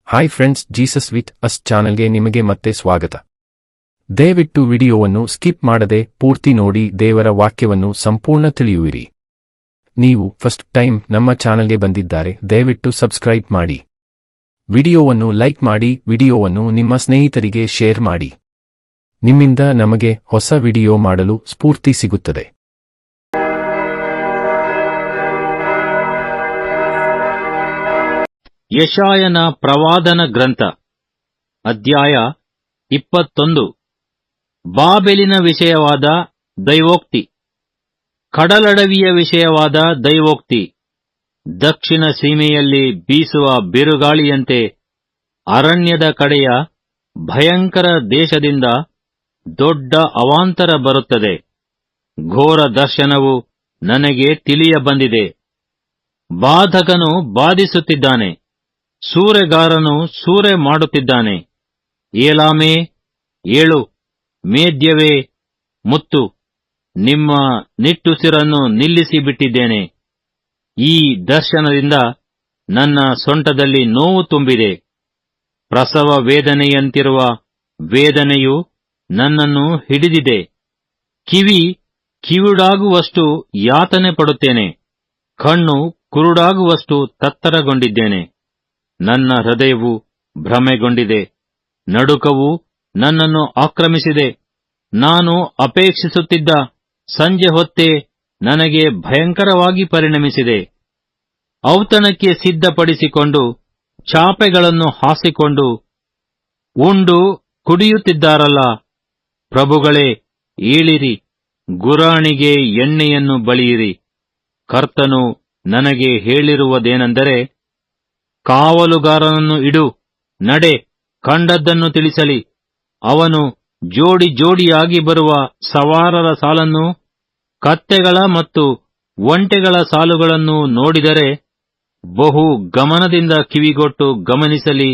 Hi friends, Jesus with us ಚಾನೆಲ್ಗೆ ನಿಮಗೆ ಮತ್ತೆ ಸ್ವಾಗತ. ದಯವಿಟ್ಟು ವಿಡಿಯೋವನ್ನು ಸ್ಕಿಪ್ ಮಾಡದೆ ಪೂರ್ತಿ ನೋಡಿ ದೇವರ ವಾಕ್ಯವನ್ನು ಸಂಪೂರ್ಣ ತಿಳಿಯುವಿರಿ. ನೀವು ಫಸ್ಟ್ ಟೈಮ್ ನಮ್ಮ ಚಾನೆಲ್ಗೆ ಬಂದಿದ್ದಾರೆ, ದಯವಿಟ್ಟು ಸಬ್ಸ್ಕ್ರೈಬ್ ಮಾಡಿ. ವಿಡಿಯೋವನ್ನು ಲೈಕ್ ಮಾಡಿ, ವಿಡಿಯೋವನ್ನು ನಿಮ್ಮ ಸ್ನೇಹಿತರಿಗೆ ಶೇರ್ ಮಾಡಿ. ನಿಮ್ಮಿಂದ ನಮಗೆ ಹೊಸ ವಿಡಿಯೋ ಮಾಡಲು ಸ್ಫೂರ್ತಿ ಸಿಗುತ್ತದೆ. ಯೆಶಾಯನ ಪ್ರವಾದನ ಗ್ರಂಥ ಅಧ್ಯಾಯ 21. ಬಾಬೆಲಿನ ವಿಷಯವಾದ ದೈವೋಕ್ತಿ. ಕಡಲಡವಿಯ ವಿಷಯವಾದ ದೈವೋಕ್ತಿ. ದಕ್ಷಿಣ ಸೀಮೆಯಲ್ಲಿ ಬೀಸುವ ಬಿರುಗಾಳಿಯಂತೆ ಅರಣ್ಯದ ಕಡೆಯ ಭಯಂಕರ ದೇಶದಿಂದ ದೊಡ್ಡ ಅವಾಂತರ ಬರುತ್ತದೆ. ಘೋರ ದರ್ಶನವು ನನಗೆ ತಿಳಿಯ ಬಂದಿದೆ. ಬಾಧಕನು ಬಾಧಿಸುತ್ತಿದ್ದಾನೆ, ಸೂರೆಗಾರನು ಸೂರೆ ಮಾಡುತ್ತಿದ್ದಾನೆ. ಏಲಾಮೇ, ಏಳು, ಮೇದ್ಯವೇ, ಮುತ್ತು, ನಿಮ್ಮ ನಿಟ್ಟುಸಿರನ್ನು ನಿಲ್ಲಿಸಿ ಬಿಟ್ಟಿದ್ದೇನೆ. ಈ ದರ್ಶನದಿಂದ ನನ್ನ ಸೊಂಟದಲ್ಲಿ ನೋವು ತುಂಬಿದೆ. ಪ್ರಸವ ವೇದನೆಯಂತಿರುವ ವೇದನೆಯು ನನ್ನನ್ನು ಹಿಡಿದಿದೆ. ಕಿವಿ ಕಿವುಡಾಗುವಷ್ಟು ಯಾತನೆ ಪಡುತ್ತೇನೆ. ಕಣ್ಣು ಕುರುಡಾಗುವಷ್ಟು ತತ್ತರಗೊಂಡಿದ್ದೇನೆ. ನನ್ನ ಹೃದಯವು ಭ್ರಮೆಗೊಂಡಿದೆ. ನಡುಕವು ನನ್ನನ್ನು ಆಕ್ರಮಿಸಿದೆ. ನಾನು ಅಪೇಕ್ಷಿಸುತ್ತಿದ್ದ ಸಂಜೆ ಹೊತ್ತೇ ನನಗೆ ಭಯಂಕರವಾಗಿ ಪರಿಣಮಿಸಿದೆ. ಔತಣಕ್ಕೆ ಸಿದ್ಧಪಡಿಸಿಕೊಂಡು ಚಾಪೆಗಳನ್ನು ಹಾಸಿಕೊಂಡು ಉಂಡು ಕುಡಿಯುತ್ತಿದ್ದಾರಲ್ಲ, ಪ್ರಭುಗಳೇ, ಏಳಿರಿ, ಗುರಾಣಿಗೆ ಎಣ್ಣೆಯನ್ನು ಬಳಿಯಿರಿ. ಕರ್ತನು ನನಗೆ ಹೇಳಿರುವುದೇನೆಂದರೆ, ಕಾವಲುಗಾರನನ್ನು ಇಡು, ನಡೆ, ಕಂಡದ್ದನ್ನು ತಿಳಿಸಲಿ. ಅವನು ಜೋಡಿ ಜೋಡಿಯಾಗಿ ಬರುವ ಸವಾರರ ಸಾಲನ್ನು, ಕತ್ತೆಗಳ ಮತ್ತು ಒಂಟೆಗಳ ಸಾಲುಗಳನ್ನು ನೋಡಿದರೆ ಬಹು ಗಮನದಿಂದ ಕಿವಿಗೊಟ್ಟು ಗಮನಿಸಲಿ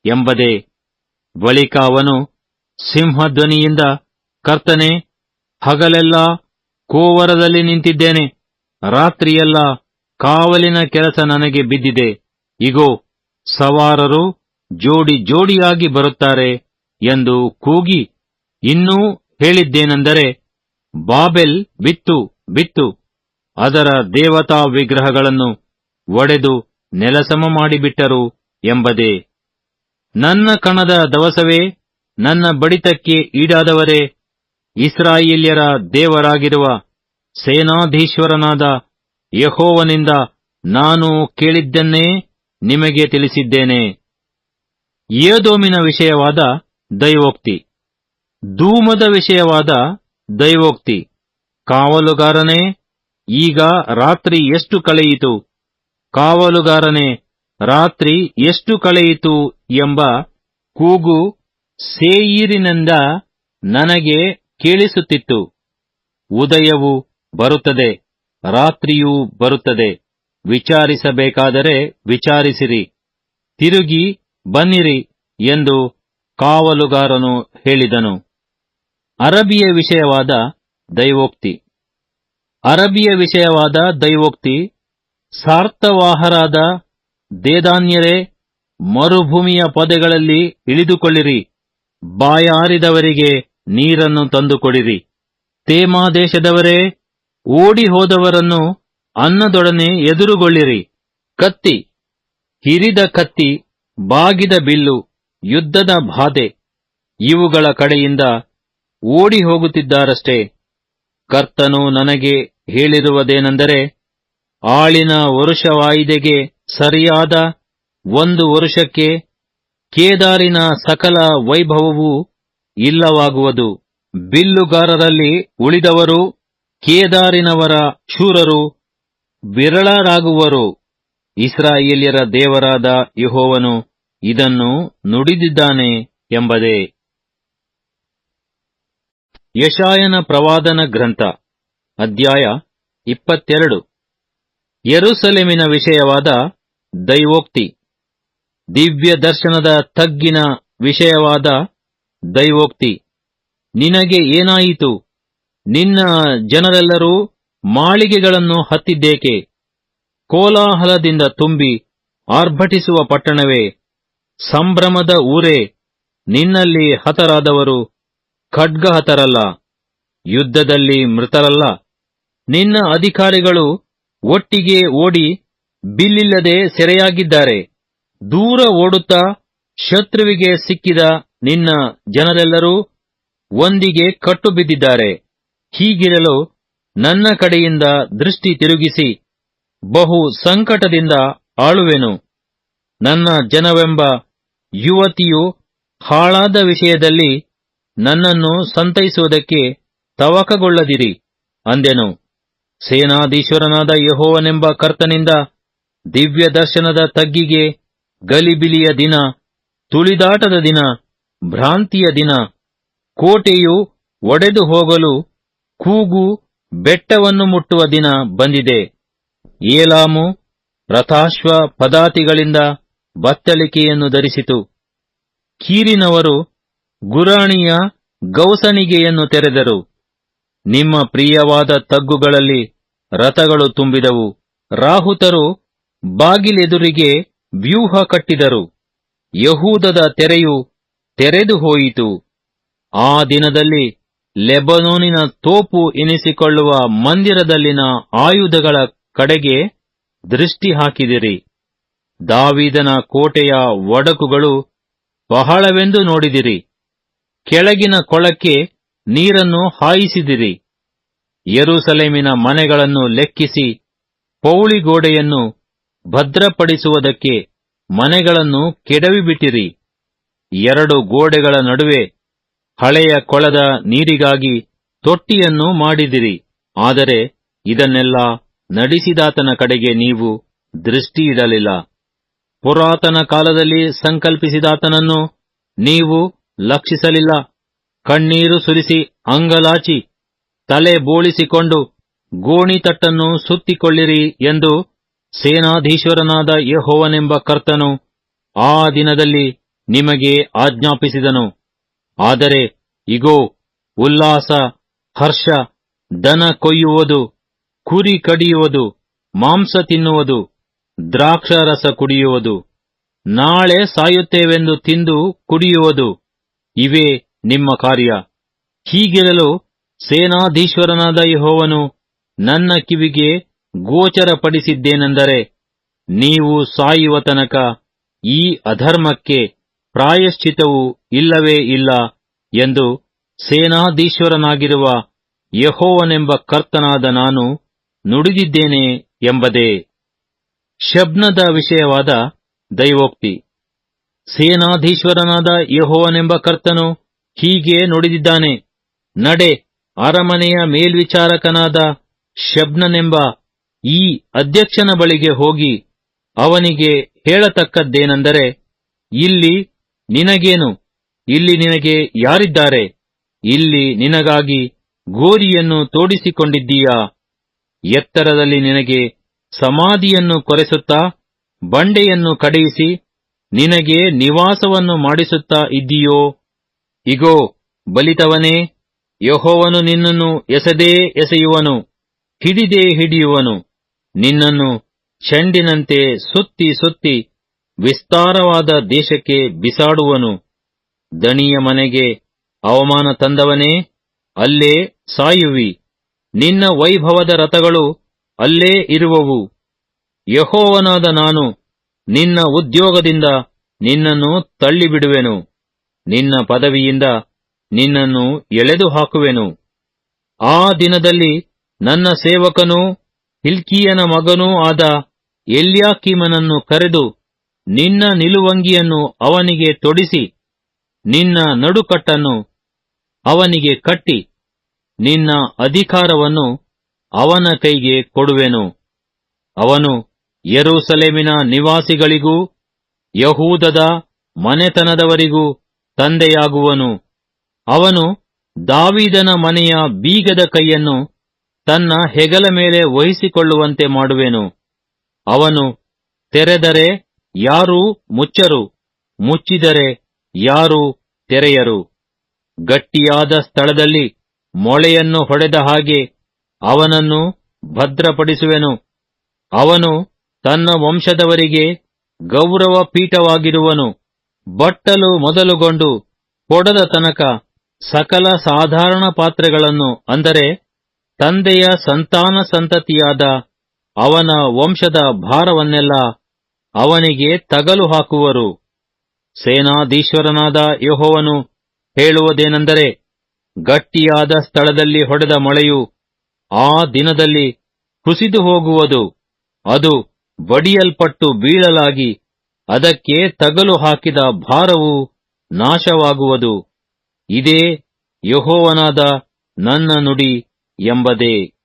ಎಂಬುದೇ. ಬಳಿಕ ಅವನು ಸಿಂಹಧ್ವನಿಯಿಂದ, ಕರ್ತನೇ, ಹಗಲೆಲ್ಲ ಕೋವರದಲ್ಲಿ ನಿಂತಿದ್ದೇನೆ, ರಾತ್ರಿಯೆಲ್ಲ ಕಾವಲಿನ ಕೆಲಸ ನನಗೆ ಬಿದ್ದಿದೆ. ಇಗೋ, ಸವಾರರು ಜೋಡಿ ಜೋಡಿಯಾಗಿ ಬರುತ್ತಾರೆ ಎಂದು ಕೂಗಿ ಇನ್ನೂ ಹೇಳಿದ್ದೇನೆಂದರೆ, ಬಾಬೆಲ್ ಬಿತ್ತು ಬಿತ್ತು, ಅದರ ದೇವತಾ ವಿಗ್ರಹಗಳನ್ನು ಒಡೆದು ನೆಲಸಮ ಮಾಡಿಬಿಟ್ಟರು ಎಂಬುದೇ. ನನ್ನ ಕಣದ ದವಸವೇ, ನನ್ನ ಬಡಿತಕ್ಕೆ ಈಡಾದವರೇ, ಇಸ್ರಾಯೇಲ್ಯರ ದೇವರಾಗಿರುವ ಸೇನಾಧೀಶ್ವರನಾದ ಯೆಹೋವನಿಂದ ನಾನು ಕೇಳಿದ್ದನ್ನೇ ನಿಮಗೆ ತಿಳಿಸಿದ್ದೇನೆ. ಏದೋಮಿನ ವಿಷಯವಾದ ದೈವೋಕ್ತಿ. ಧೂಮದ ವಿಷಯವಾದ ದೈವೋಕ್ತಿ. ಕಾವಲುಗಾರನೇ, ಈಗ ರಾತ್ರಿ ಎಷ್ಟು ಕಳೆಯಿತು, ಕಾವಲುಗಾರನೇ, ರಾತ್ರಿ ಎಷ್ಟು ಕಳೆಯಿತು ಎಂಬ ಕೂಗು ಸೇಯೀರಿನಿಂದ ನನಗೆ ಕೇಳಿಸುತ್ತಿತ್ತು. ಉದಯವು ಬರುತ್ತದೆ, ರಾತ್ರಿಯೂ ಬರುತ್ತದೆ. ವಿಚಾರಿಸಬೇಕಾದರೆ ವಿಚಾರಿಸಿರಿ, ತಿರುಗಿ ಬನ್ನಿರಿ ಎಂದು ಕಾವಲುಗಾರನು ಹೇಳಿದನು. ಅರಬಿಯ ವಿಷಯವಾದ ದೈವೋಕ್ತಿ. ಅರಬಿಯ ವಿಷಯವಾದ ದೈವೋಕ್ತಿ. ಸಾರ್ಥವಾಹರಾದ ದೇದಾನ್ಯರೇ, ಮರುಭೂಮಿಯ ಪೊದೆಗಳಲ್ಲಿ ಇಳಿದುಕೊಳ್ಳಿರಿ, ಬಾಯಾರಿದವರಿಗೆ ನೀರನ್ನು ತಂದುಕೊಡಿರಿ. ತೇಮಾ ದೇಶದವರೇ, ಓಡಿ ಹೋದವರನ್ನು ಅನ್ನದೊಡನೆ ಎದುರುಗೊಳ್ಳಿರಿ. ಕತ್ತಿ, ಹಿರಿದ ಕತ್ತಿ, ಬಾಗಿದ ಬಿಲ್ಲು, ಯುದ್ಧದ ಬಾಧೆ, ಇವುಗಳ ಕಡೆಯಿಂದ ಓಡಿ ಹೋಗುತ್ತಿದ್ದಾರಷ್ಟೇ. ಕರ್ತನು ನನಗೆ ಹೇಳಿರುವುದೇನೆಂದರೆ, ಆಳಿನ ವರುಷವಾಯಿದೆಗೆ ಸರಿಯಾದ 1 ವರುಷಕ್ಕೆ ಕೇದಾರಿನ ಸಕಲ ವೈಭವವೂ ಇಲ್ಲವಾಗುವುದು. ಬಿಲ್ಲುಗಾರರಲ್ಲಿ ಉಳಿದವರು, ಕೇದಾರಿನವರ ಶೂರರು ವಿರಳರಾಗುವರು. ಇಸ್ರಾಯೇಲ್ಯರ ದೇವರಾದ ಯೆಹೋವನು ಇದನ್ನು ನುಡಿದಿದ್ದಾನೆ ಎಂಬುದೇ. ಯೆಶಾಯನ ಪ್ರವಾದನ ಗ್ರಂಥ ಅಧ್ಯಾಯ 22. ಯೆರೂಸಲೇಮಿನ ವಿಷಯವಾದ ದೈವೋಕ್ತಿ. ದಿವ್ಯ ದರ್ಶನದ ತಗ್ಗಿನ ವಿಷಯವಾದ ದೈವೋಕ್ತಿ. ನಿನಗೆ ಏನಾಯಿತು? ನಿನ್ನ ಜನರೆಲ್ಲರೂ ಮಾಳಿಗೆಗಳನ್ನು ಹತ್ತಿದ್ದೇಕೆ? ಕೋಲಾಹಲದಿಂದ ತುಂಬಿ ಆರ್ಭಟಿಸುವ ಪಟ್ಟಣವೇ, ಸಂಭ್ರಮದ ಊರೇ, ನಿನ್ನಲ್ಲಿ ಹತರಾದವರು ಖಡ್ಗಹತರಲ್ಲ, ಯುದ್ಧದಲ್ಲಿ ಮೃತರಲ್ಲ. ನಿನ್ನ ಅಧಿಕಾರಿಗಳು ಒಟ್ಟಿಗೆ ಓಡಿ ಬಿಲ್ಲಿಲ್ಲದೆ ಸೆರೆಯಾಗಿದ್ದಾರೆ. ದೂರ ಓಡುತ್ತಾ ಶತ್ರುವಿಗೆ ಸಿಕ್ಕಿದ ನಿನ್ನ ಜನರೆಲ್ಲರೂ ಒಂದಿಗೆ ಕಟ್ಟು ಬಿದ್ದಿದ್ದಾರೆ. ಹೀಗಿರಲು ನನ್ನ ಕಡೆಯಿಂದ ದೃಷ್ಟಿ ತಿರುಗಿಸಿ ಬಹು ಸಂಕಟದಿಂದ ಆಳುವೆನು. ನನ್ನ ಜನವೆಂಬ ಯುವತಿಯು ಹಾಳಾದ ವಿಷಯದಲ್ಲಿ ನನ್ನನ್ನು ಸಂತೈಸುವುದಕ್ಕೆ ತವಕಗೊಳ್ಳದಿರಿ ಅಂದೆನು. ಸೇನಾಧೀಶ್ವರನಾದ ಯೆಹೋವನೆಂಬ ಕರ್ತನಿಂದ ದಿವ್ಯ ದರ್ಶನದ ತಗ್ಗಿಗೆ ಗಲಿಬಿಲಿಯ ದಿನ, ತುಳಿದಾಟದ ದಿನ, ಭ್ರಾಂತಿಯ ದಿನ, ಕೋಟೆಯು ಒಡೆದು ಹೋಗಲು ಕೂಗು ಬೆಟ್ಟವನ್ನು ಮುಟ್ಟುವ ದಿನ ಬಂದಿದೆ. ಏಲಾಮು ರಥಾಶ್ವ ಪದಾತಿಗಳಿಂದ ಬತ್ತಳಿಕೆಯನ್ನು ಧರಿಸಿತು. ಕೀರಿನವರು ಗುರಾಣಿಯ ಗೌಸಣಿಗೆಯನ್ನು ತೆರೆದರು. ನಿಮ್ಮ ಪ್ರಿಯವಾದ ತಗ್ಗುಗಳಲ್ಲಿ ರಥಗಳು ತುಂಬಿದವು. ರಾಹುತರು ಬಾಗಿಲೆದುರಿಗೆ ವ್ಯೂಹ ಕಟ್ಟಿದರು. ಯಹೂದದ ತೆರೆಯು ತೆರೆದು ಹೋಯಿತು. ಆ ದಿನದಲ್ಲಿ ಲೆಬನೋನಿನ ತೋಪು ಎನಿಸಿಕೊಳ್ಳುವ ಮಂದಿರದಲ್ಲಿನ ಆಯುಧಗಳ ಕಡೆಗೆ ದೃಷ್ಟಿ ಹಾಕಿದಿರಿ. ದಾವೀದನ ಕೋಟೆಯ ಒಡಕುಗಳು ಬಹಳವೆಂದು ನೋಡಿದಿರಿ. ಕೆಳಗಿನ ಕೊಳಕ್ಕೆ ನೀರನ್ನು ಹಾಯಿಸಿದಿರಿ. ಯೆರೂಸಲೇಮಿನ ಮನೆಗಳನ್ನು ಲೆಕ್ಕಿಸಿ ಪೌಳಿಗೋಡೆಯನ್ನು ಭದ್ರಪಡಿಸುವುದಕ್ಕೆ ಮನೆಗಳನ್ನು ಕೆಡವಿಬಿಟ್ಟಿರಿ. 2 ಗೋಡೆಗಳ ನಡುವೆ ಹಳೆಯ ಕೊಳದ ನೀರಿಗಾಗಿ ತೊಟ್ಟಿಯನ್ನು ಮಾಡಿದಿರಿ. ಆದರೆ ಇದನ್ನೆಲ್ಲ ನಡೆಸಿದಾತನ ಕಡೆಗೆ ನೀವು ದೃಷ್ಟಿಯಿಡಲಿಲ್ಲ. ಪುರಾತನ ಕಾಲದಲ್ಲಿ ಸಂಕಲ್ಪಿಸಿದಾತನನ್ನು ನೀವು ಲಕ್ಷಿಸಲಿಲ್ಲ. ಕಣ್ಣೀರು ಸುರಿಸಿ ಅಂಗಲಾಚಿ ತಲೆ ಬೋಳಿಸಿಕೊಂಡು ಗೋಣಿತಟ್ಟನ್ನು ಸುತ್ತಿಕೊಳ್ಳಿರಿ ಎಂದು ಸೇನಾಧೀಶ್ವರನಾದ ಯೆಹೋವನೆಂಬ ಕರ್ತನು ಆ ದಿನದಲ್ಲಿ ನಿಮಗೆ ಆಜ್ಞಾಪಿಸಿದನು. ಆದರೆ ಇಗೋ, ಉಲ್ಲಾಸ, ಹರ್ಷ, ದನ ಕೊಯ್ಯುವುದು, ಕುರಿ ಕಡಿಯುವುದು, ಮಾಂಸ ತಿನ್ನುವುದು, ದ್ರಾಕ್ಷಾರಸ ಕುಡಿಯುವುದು, ನಾಳೆ ಸಾಯುತ್ತೇವೆಂದು ತಿಂದು ಕುಡಿಯುವುದು, ಇವೇ ನಿಮ್ಮ ಕಾರ್ಯ. ಹೀಗಿರಲು ಸೇನಾಧೀಶ್ವರನಾದ ಯೆಹೋವನು ನನ್ನ ಕಿವಿಗೆ ಗೋಚರಪಡಿಸಿದ್ದೇನೆಂದರೆ, ನೀವು ಸಾಯುವ ತನಕ ಈ ಅಧರ್ಮಕ್ಕೆ ಪ್ರಾಯಶ್ಚಿತ್ತವು ಇಲ್ಲವೇ ಇಲ್ಲ ಎಂದು ಸೇನಾಧೀಶ್ವರನಾಗಿರುವ ಯೆಹೋವನೆಂಬ ಕರ್ತನಾದ ನಾನು ನುಡಿದಿದ್ದೇನೆ ಎಂಬುದೇ. ಶಬ್ನದ ವಿಷಯವಾದ ದೈವೋಕ್ತಿ. ಸೇನಾಧೀಶ್ವರನಾದ ಯೆಹೋವನೆಂಬ ಕರ್ತನು ಹೀಗೆ ನುಡಿದಿದ್ದಾನೆ. ನಡೆ, ಅರಮನೆಯ ಮೇಲ್ವಿಚಾರಕನಾದ ಶಬ್ನನೆಂಬ ಈ ಅಧ್ಯಕ್ಷನ ಬಳಿಗೆ ಹೋಗಿ ಅವನಿಗೆ ಹೇಳತಕ್ಕದ್ದೇನೆಂದರೆ, ಇಲ್ಲಿ ನಿನಗೇನು? ಇಲ್ಲಿ ನಿನಗೆ ಯಾರಿದ್ದಾರೆ? ಇಲ್ಲಿ ನಿನಗಾಗಿ ಗೋರಿಯನ್ನು ತೋಡಿಸಿಕೊಂಡಿದ್ದೀಯಾ? ಎತ್ತರದಲ್ಲಿ ನಿನಗೆ ಸಮಾಧಿಯನ್ನು ಕೊರೆಸುತ್ತಾ ಬಂಡೆಯನ್ನು ಕಡೆಯಿಸಿ ನಿನಗೆ ನಿವಾಸವನ್ನು ಮಾಡಿಸುತ್ತಾ ಇದ್ದೀಯೋ? ಇಗೋ, ಬಲಿತವನೇ, ಯೆಹೋವನು ನಿನ್ನನ್ನು ಎಸೆದೇ ಎಸೆಯುವನು, ಹಿಡಿದೇ ಹಿಡಿಯುವನು. ನಿನ್ನನ್ನು ಚೆಂಡಿನಂತೆ ಸುತ್ತಿ ಸುತ್ತಿ ವಿಸ್ತಾರವಾದ ದೇಶಕ್ಕೆ ಬಿಸಾಡುವನು. ದಣಿಯ ಮನೆಗೆ ಅವಮಾನ ತಂದವನೇ, ಅಲ್ಲೇ ಸಾಯುವಿ. ನಿನ್ನ ವೈಭವದ ರಥಗಳು ಅಲ್ಲೇ ಇರುವವು. ಯೆಹೋವನಾದ ನಾನು ನಿನ್ನ ಉದ್ಯೋಗದಿಂದ ನಿನ್ನನ್ನು ತಳ್ಳಿಬಿಡುವೆನು. ನಿನ್ನ ಪದವಿಯಿಂದ ನಿನ್ನನ್ನು ಎಳೆದು ಹಾಕುವೆನು. ಆ ದಿನದಲ್ಲಿ ನನ್ನ ಸೇವಕನೂ ಹಿಲ್ಕೀಯನ ಮಗನೂ ಆದ ಎಲ್ಯಾಕೀಮನನ್ನು ಕರೆದು ನಿನ್ನ ನಿಲುವಂಗಿಯನ್ನು ಅವನಿಗೆ ತೊಡಿಸಿ, ನಿನ್ನ ನಡುಕಟ್ಟನ್ನು ಅವನಿಗೆ ಕಟ್ಟಿ, ನಿನ್ನ ಅಧಿಕಾರವನ್ನು ಅವನ ಕೈಗೆ ಕೊಡುವೆನು. ಅವನು ಯೆರೂಸಲೇಮಿನ ನಿವಾಸಿಗಳಿಗೂ ಯಹೂದದ ಮನೆತನದವರಿಗೂ ತಂದೆಯಾಗುವನು. ಅವನು ದಾವೀದನ ಮನೆಯ ಬೀಗದ ಕೈಯನ್ನು ತನ್ನ ಹೆಗಲ ಮೇಲೆ ವಹಿಸಿಕೊಳ್ಳುವಂತೆ ಮಾಡುವೆನು. ಅವನು ತೆರೆದರೆ ಯಾರೂ ಮುಚ್ಚರು, ಮುಚ್ಚಿದರೆ ಯಾರೂ ತೆರೆಯರು. ಗಟ್ಟಿಯಾದ ಸ್ಥಳದಲ್ಲಿ ಮೊಳೆಯನ್ನು ಹೊಡೆದ ಹಾಗೆ ಅವನನ್ನು ಭದ್ರಪಡಿಸುವೆನು. ಅವನು ತನ್ನ ವಂಶದವರಿಗೆ ಗೌರವ ಪೀಠವಾಗಿರುವನು. ಬಟ್ಟಲು ಮೊದಲುಗೊಂಡು ಕೊಡದ ತನಕ ಸಕಲ ಸಾಧಾರಣ ಪಾತ್ರೆಗಳನ್ನು, ಅಂದರೆ ತಂದೆಯ ಸಂತಾನ ಸಂತತಿಯಾದ ಅವನ ವಂಶದ ಭಾರವನ್ನೆಲ್ಲ ಅವನಿಗೆ ತಗಲು ಹಾಕುವರು. ಸೇನಾಧೀಶ್ವರನಾದ ಯೆಹೋವನು ಹೇಳುವುದೇನೆಂದರೆ, ಗಟ್ಟಿಯಾದ ಸ್ಥಳದಲ್ಲಿ ಹೊಡೆದ ಮೊಳೆಯು ಆ ದಿನದಲ್ಲಿ ಕುಸಿದು ಹೋಗುವುದು. ಅದು ಬಡಿಯಲ್ಪಟ್ಟು ಬೀಳಲಾಗಿ ಅದಕ್ಕೆ ತಗಲು ಹಾಕಿದ ಭಾರವು ನಾಶವಾಗುವುದು. ಇದೇ ಯೆಹೋವನಾದ ನನ್ನ ನುಡಿ ಎಂಬುದೇ.